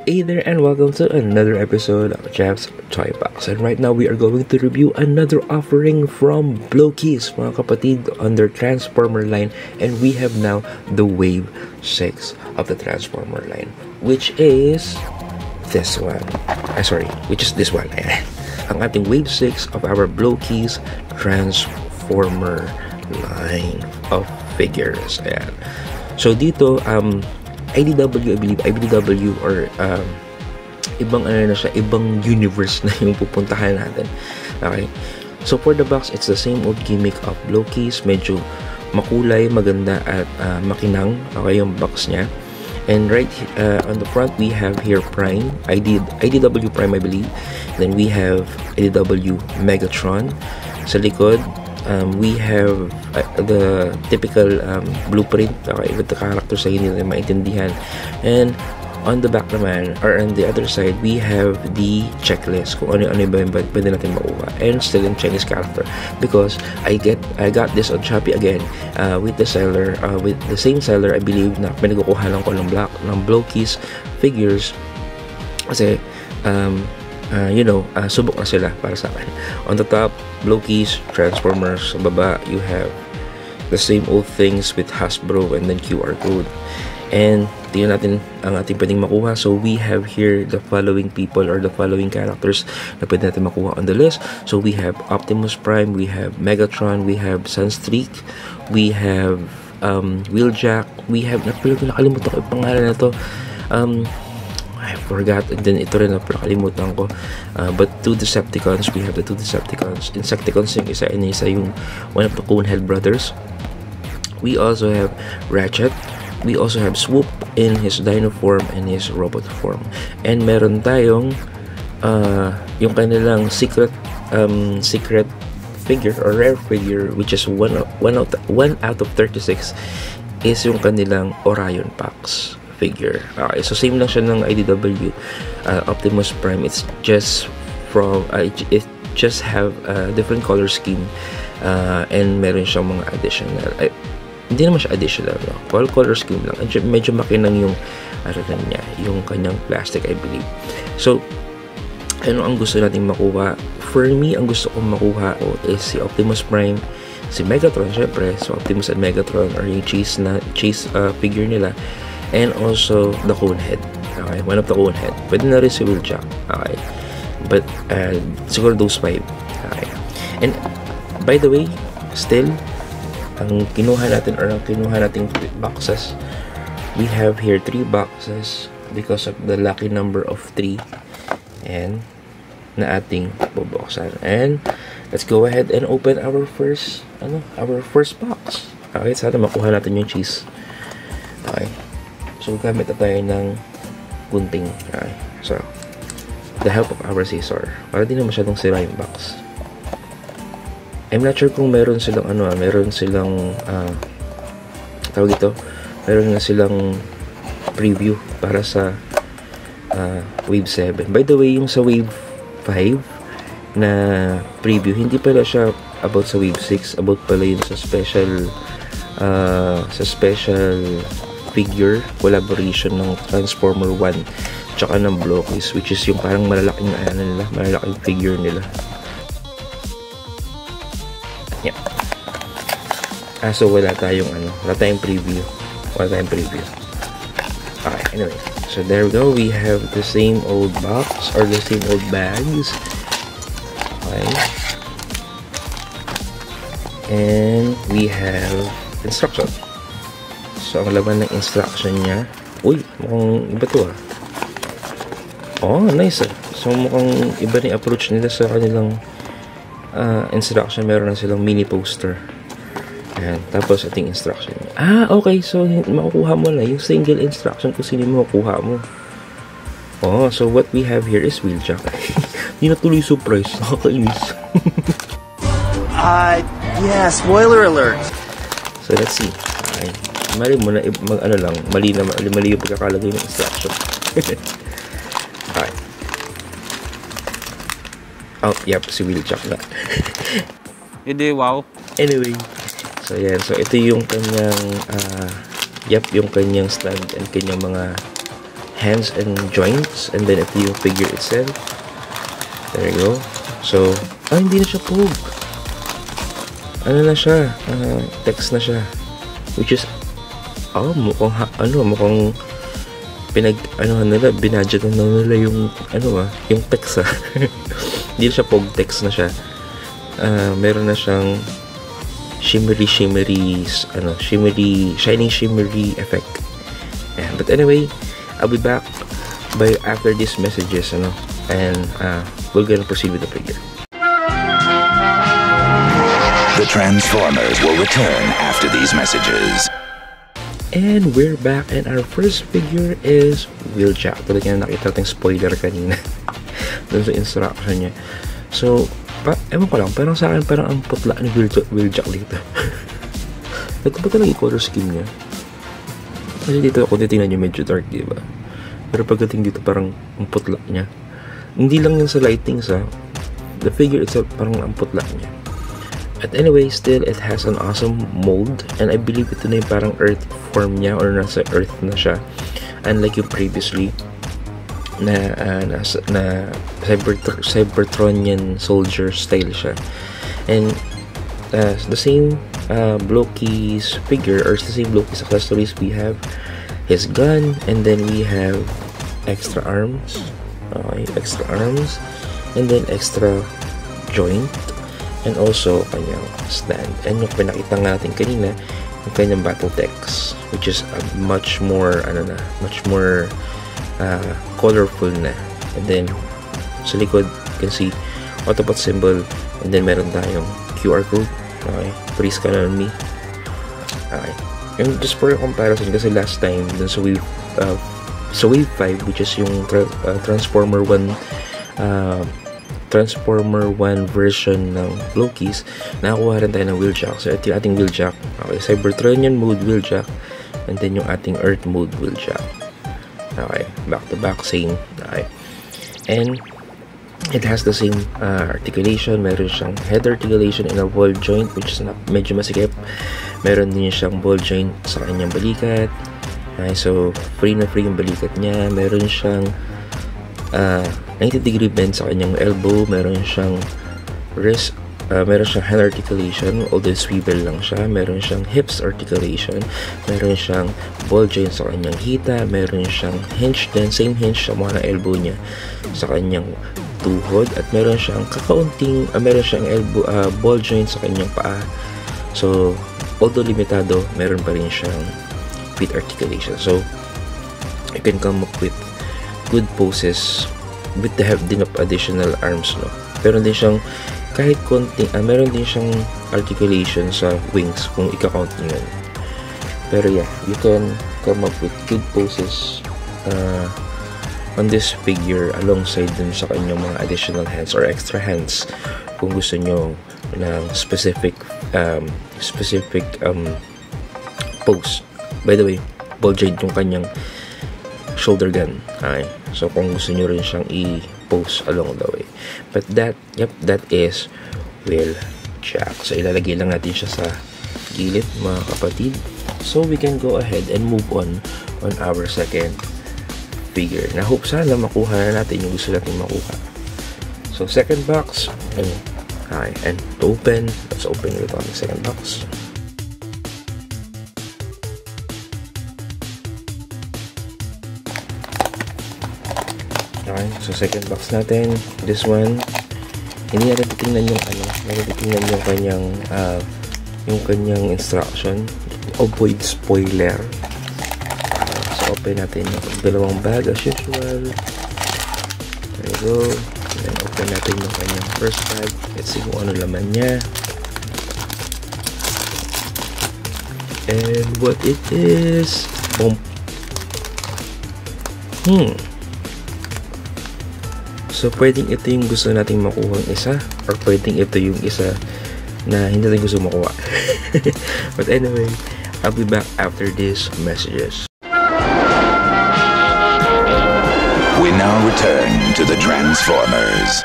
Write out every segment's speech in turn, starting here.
Hey there and welcome to another episode of Jeff's Toy Box. And right now we are going to review another offering from Blokies, mga kapatid, on their Transformer line. And we have now the Wave 6 of the Transformer line, which is this one. Which is this one. Ang ating Wave 6 of our Blokies Transformer line of figures. Ayan. So dito, IDW, I believe, IDW or ibang ano na siya, ibang universe na yung pupuntahan natin. Okay. So for the box, it's the same old gimmick of Blokies. Medyo makulay, maganda at makinang. Okay, yung box niya. And right on the front, we have here Prime, IDW Prime, I believe. Then we have IDW Megatron. Sa likod, we have the typical blueprint, okay, with the characters sa hindi natin maintindihan. And on the back naman, or on the other side, we have the checklist kung ano ba yung pwede natin makuha. And still in Chinese character, because I got this on Shopee again with the seller, with the same seller, I believe, na pinagkukuhanan ko ng Blokies figures kasi subok na sila para sa akin. On the top, Blokies, Transformers. Sa baba, you have the same old things with Hasbro and then QR code. And tingnan natin ang ating pwedeng makuha. So we have here the following people or the following characters na pwede natin makuha on the list. So we have Optimus Prime, we have Megatron, we have Sunstreak, we have Wheeljack, we have, nakalimutan ko yung pangalan na to. I forgot, and then ito rin na nakalimutan ko. But two Decepticons, we have the two Decepticons. Insecticons yung isa yung one of the Conehead brothers. We also have Ratchet. We also have Swoop in his Dino form and his Robot form. And meron tayong yung kanilang secret figure or rare figure, which is one out of 36 is yung kanilang Orion Pax figure. Okay, so same lang siya ng IDW Optimus Prime. It's just from it just have a different color scheme and meron siyang mga additional, hindi naman siya additional, no? Color scheme lang. Medyo makinang yung niya, yung kanyang plastic, I believe. So ano ang gusto nating makuha? For me, ang gusto kong makuha is si Optimus Prime, si Megatron, syempre. So Optimus and Megatron or yung chase figure nila. And also the Conehead. Okay, one of the Conehead. Pwede na rin si Wheeljack. Okay. But siguro those 5. Okay. And by the way, still ang kinuha nating boxes, we have here 3 boxes because of the lucky number of 3 and na ating bubuksan. And let's go ahead and open our first box. Okay, sana makuha natin yung cheese. Okay. So, gamit na tayo ng gunting. Okay. So, the help of our scissor. Para di na masyadong sira yung box. I'm not sure kung meron silang meron silang tawag ito, meron nga silang preview para sa Wave 7. By the way, yung sa Wave 5 na preview, hindi pala siya about sa Wave 6, about pala yun sa special figure collaboration ng Transformer 1 tsaka ng Blokies, which is yung parang malalaking figure nila. Yeah. So wala tayong preview. Okay, anyway. So there we go. We have the same old box or the same old bags. Okay. And we have instruction. So ang laman ng instruction niya. Uy, mukhang iba to . Oh, nice . So mukhang iba na yung approach nila sa kanilang instruction. Meron na silang mini poster. Ayan. Tapos ating instruction. Okay. So makukuha mo na yung single instruction kung sino mo makukuha mo. Oh, so what we have here is Wheeljack. Hindi na tuloy surprise. Nakakainis. Yeah, spoiler alert. So let's see. Okay. Mali mo na mali yung pagkakalagay ng instruction. Okay. Oh, yep, si Wheeljack na. Hindi, wow. Anyway, so yan. So ito yung kanyang yung kanyang stand and kanyang mga hands and joints, and then ito yung figure itself. There you go. So, hindi na siya Pogue. Ano na siya? Text na siya. Which is, mukhang binadget na nila yung, yung text Hindi na siya Pogue, text na siya. Meron na siyang shimmery, shining shimmery effect. Yeah, but anyway, I'll be back after these messages, and we're gonna proceed with the figure. The Transformers will return after these messages. And we're back, and our first figure is Wheeljack. Tulad nga nakita natin spoiler kanina dun sa instruction niya. So, ewan ko lang, parang sa akin parang ang putla ni Wheeljack dito. Ito ba talaga yung color scheme niya? Kasi dito kung titingnan nyo medyo dark, diba? Pero pagdating dito parang ang putla niya. Hindi lang yung sa lighting the figure itself parang ang putla niya. But anyway, still it has an awesome mold, and I believe ito na yung parang earth form niya, or nasa earth na siya, unlike yung previously na Cybertronian soldier style siya. And the same Loki's figure, or the same Loki's accessories, we have his gun, and then we have extra arms, and then extra joint, and also kanyang stand. And yung pinakita natin kanina, yung kanyang battle text, which is a much more colorful na. And then sa likod you can see Autobot symbol, and then meron tayong QR code. Okay, please scan on me. Okay, and just for comparison, kasi last time dun sa wave 5, which is yung Transformer 1 version ng Loki's, nakakuha rin tayo ng Wheeljack. So ito yung ating Wheeljack. Okay, Cybertronian mode Wheeljack, and then yung ating Earth mode Wheeljack. Okay, back to back, same. Okay, and it has the same articulation. Meron siyang head articulation and a ball joint, which is medyo masikip. Meron din siyang ball joint sa kanyang balikat. Okay, so free na free yung balikat niya. Meron siyang 90-degree bend sa kanyang elbow. Meron siyang wrist, meron siyang hand articulation, although swivel lang siya. Meron siyang hips articulation. Meron siyang ball joint sa kanyang hita. Meron siyang hinge din, same hinge sa mga elbow niya sa kanyang tuhod. At meron siyang meron siyang elbow, ball joint sa kanyang paa. So although limitado, meron pa rin siyang feet articulation. So you can come up with good poses with the help din of additional arms, Pero din siyang kahit konting, meron din siyang articulation sa wings kung i-count nyo yun. Pero yeah, you can come up with good poses on this figure alongside dun sa kanyang mga additional hands or extra hands kung gusto nyo ng specific pose. By the way, ball joint yung kanyang shoulder gun. Okay. So kung gusto nyo rin siyang i-pose along the way. But that is Wheeljack. So ilalagay lang natin siya sa gilid, mga kapatid. So we can go ahead and move on our second figure. Na hope sana makuha na natin yung gusto natin makuha. So second box. Okay. And to open, let's open it on the second box. Okay, so second box natin, this one, hindi natin titingnan yung kanyang instruction. Avoid spoiler. So open natin yung dalawang bag as usual. There you go. And then open natin yung kanyang first bag. Let's see kung ano laman niya. And what it is, boom. So, pwedeng ito yung gusto nating makuha isa, or pwedeng ito yung isa na hindi natin gusto makuha. But anyway, I'll be back after these messages. We now return to the Transformers.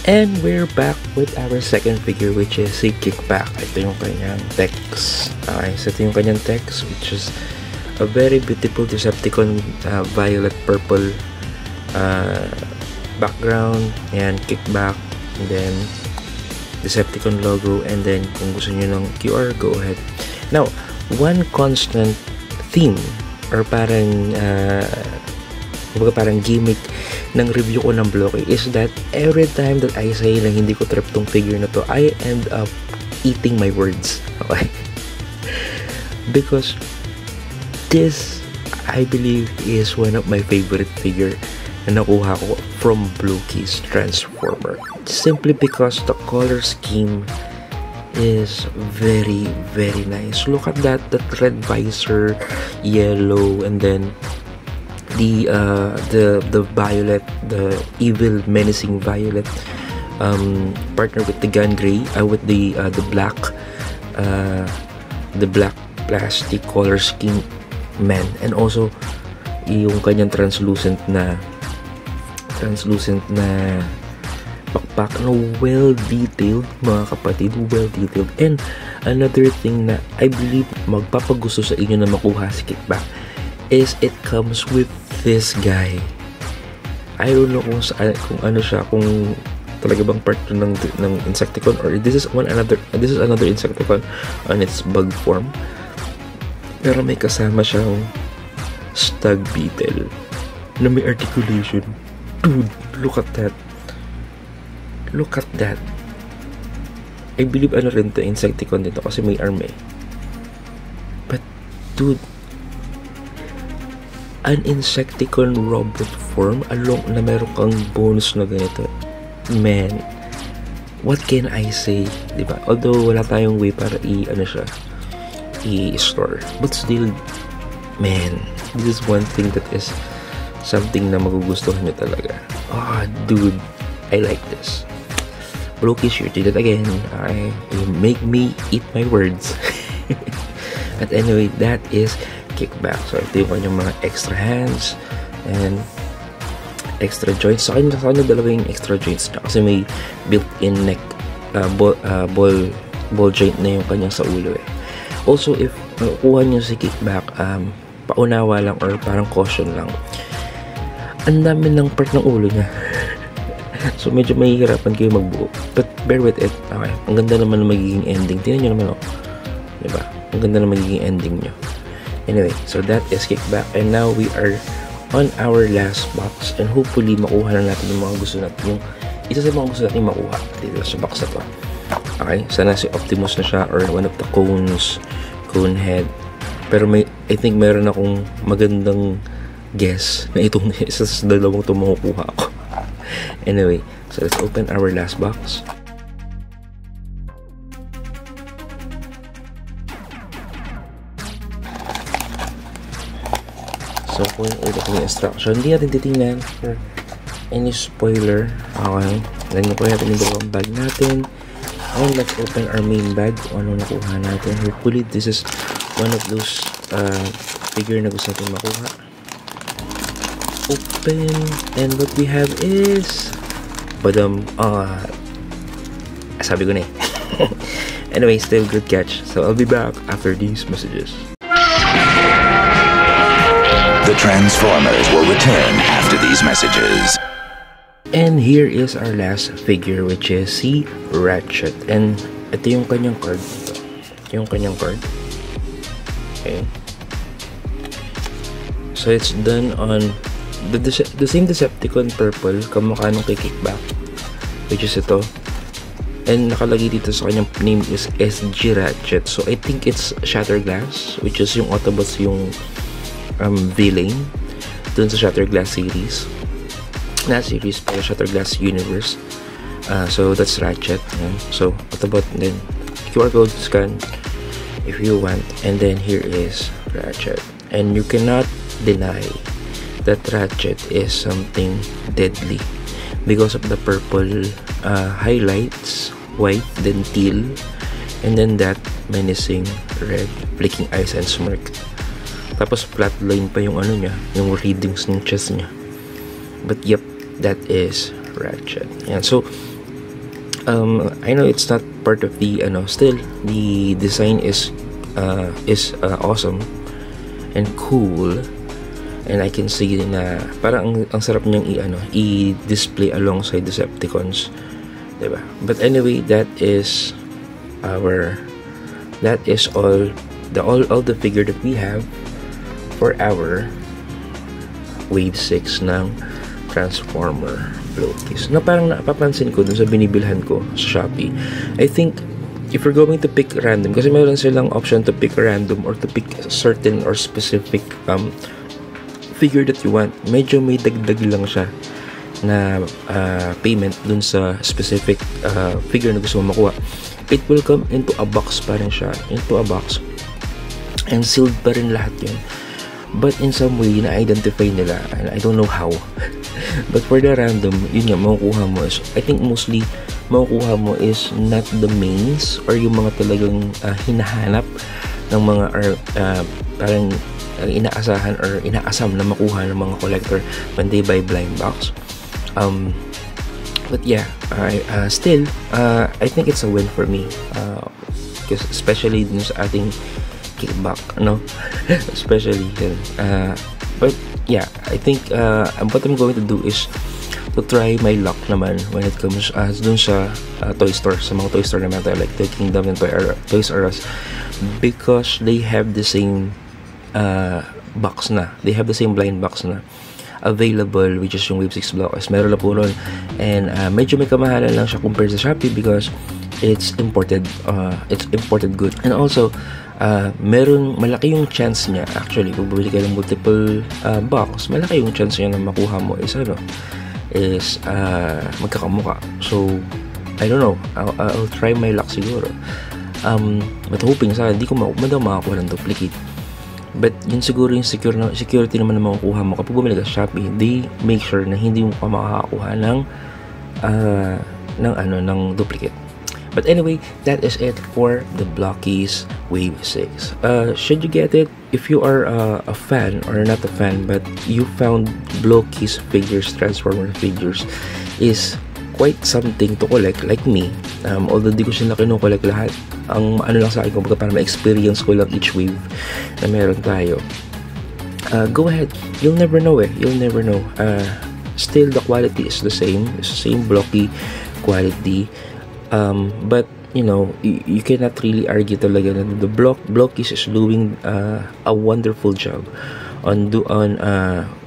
And we're back with our second figure, which is si Kickback. Ito yung kanyang text. Okay, so ito yung kanyang text, which is a very beautiful Decepticon violet purple background, and kickback, and then Decepticon logo, and then kung gusto nyo ng QR, go ahead. Now, one constant theme or parang gimmick ng review ko ng Blocky is that every time that I say na hindi ko trip tong figure na to, I end up eating my words. Okay? Because this, I believe, is one of my favorite figure na nakuha ko from Blocky's Transformer. Simply because the color scheme is very, very nice. Look at that red visor, yellow, and then the violet, the evil menacing violet, partner with the gun gray, with the black plastic color scheme, man, and also yung kanyang translucent na backpack na well detailed, mga kapatid, well detailed. And another thing na I believe magpapagusto sa inyo na makuha si Kickback is it comes with this guy. I don't know kung ano siya, kung talaga bang part ng Insecticon, or this is another Insecticon on its bug form, pero may kasama siyang Stag Beetle na may articulation. Dude, look at that. Look at that. I believe ano rin to, Insecticon dito kasi may arm eh. But dude, an Insecticon robot form along na meron kang bonus na ganito, man, what can I say, diba? Although wala tayong way para i-store, but still, man, this is one thing that is something na magugustuhan nyo talaga. Dude, I like this. Blocky's here, did it again. You make me eat my words. But anyway, that is Kickback. So ito yung kanyang mga extra hands and extra joints. Sa kanya dalawa yung extra joints na kasi may built-in neck ball joint na yung kanyang sa ulo eh. Also, if kuha nyo si Kickback, paunawa lang or parang caution lang, ang dami ng part ng ulo niya. So medyo mahihirapan kayo magbuo, but bear with it. Okay, ang ganda naman ng magiging ending. Tingnan nyo naman, diba? Ang ganda ng magiging ending nyo. Anyway, so that is Kickback, and now we are on our last box, and hopefully makuha na natin yung mga gusto natin, yung isa sa mga gusto natin makuha dito sa box na to. Okay, sana si Optimus na siya, or one of the cone head. Pero I think meron akong magandang guess na itong isa sa dalawang ito makukuha ako. Anyway, so let's open our last box. So kung ito yung instruction, hindi natin titingnan for any spoiler. Okay, ganyan po natin yung dalawang bag natin, and let's open our main bag kung ano nakuha natin. Hopefully this is one of those figure na gusto natin makuha. Open, and what we have is sabi ko na eh. Anyway, still good catch. So I'll be back after these messages. The Transformers will return after these messages. And here is our last figure, which is si Ratchet, and ito yung kanyang card. Okay, so it's done on the same Decepticon purple, kamukha nung kay Kickback, which is ito, and nakalagay dito sa kanyang name is SG Ratchet. So I think it's Shatterglass, which is yung Autobots, yung villain dun sa Shatterglass series, not series pero Shatterglass universe. So that's Ratchet. So Autobot, and then QR code scan if you want, and then here is Ratchet, and you cannot deny that Ratchet is something deadly because of the purple highlights, white, then teal, and then that menacing red flicking eyes and smirk. Tapos flat line pa yung ano niya, yung readings ng chest niya. But yep, that is Ratchet. And so I know it's not part of the still the design is awesome, and cool. And I can see na parang ang sarap niyang i-display alongside Decepticons, diba? But anyway, that is all the figure that we have for our Wave 6 ng Transformer Blokies. Na parang napapansin ko dun sa binibilhan ko sa Shopee. I think if you're going to pick random, kasi meron silang option to pick random or to pick certain or specific figure that you want, medyo may dagdag lang siya na payment dun sa specific figure na gusto mo makuha. It will come into a box pa rin siya, into a box, and sealed pa rin lahat yun. But in some way, na-identify nila, and I don't know how. But for the random, yun nga, makukuha mo is, I think mostly, makukuha mo is not the mains or yung mga talagang hinahanap ng mga parang inaasahan or inaasam na makuha ng mga collector when they buy blind box. But yeah, still, I think it's a win for me. Because especially dun sa ating kickback, no? Especially yun. But yeah, I think what I'm going to do is to try my luck naman when it comes dun sa toy store, sa mga toy store naman tayo, like Toy Kingdom and Toys R Us, because they have the same box na. They have the same blind box na available, which is yung Wave 6 Blokies. Meron na po nun. And medyo may kamahalan lang siya compared sa Shopee because it's imported good. And also, malaki yung chance niya, actually, kung bumili ka ng multiple box, malaki yung chance niya na makuha mo is magkakamuka. So, I don't know. I'll try my luck siguro. But hoping sa hindi ko makakuha ng duplicate. But yun siguro yung security naman na makukuha mo kapag bumili ka sa Shopee. They make sure na hindi mo ka makakakuha ng duplicate. But anyway, that is it for the Blokies Wave 6. Should you get it? If you are a fan or not a fan, but you found Blokies figures, Transformer figures, is quite something to collect, like me. Although di ko sila kinukollect lahat, ang lang sa akin, kumbaga para ma-experience ko lang each wave na meron tayo. Go ahead, you'll never know. Still the quality is the same. It's the same blocky quality, but you know, you cannot really argue talaga na the Blokies is doing a wonderful job on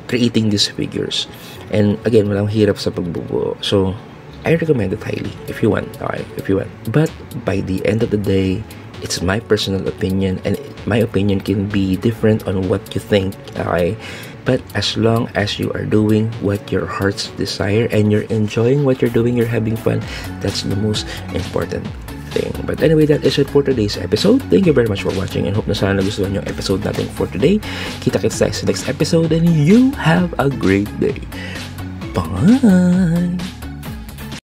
creating these figures. And again, walang hirap sa pagbubuo. So I recommend it highly if you want. Okay, if you want. But by the end of the day, it's my personal opinion, and my opinion can be different on what you think. Okay, but as long as you are doing what your hearts desire and you're enjoying what you're doing, you're having fun, that's the most important thing. But anyway, that is it for today's episode. Thank you very much for watching, and hope na sana nagustuhan yung episode natin for today. Kita-kits tayo sa next episode, and you have a great day. Bye!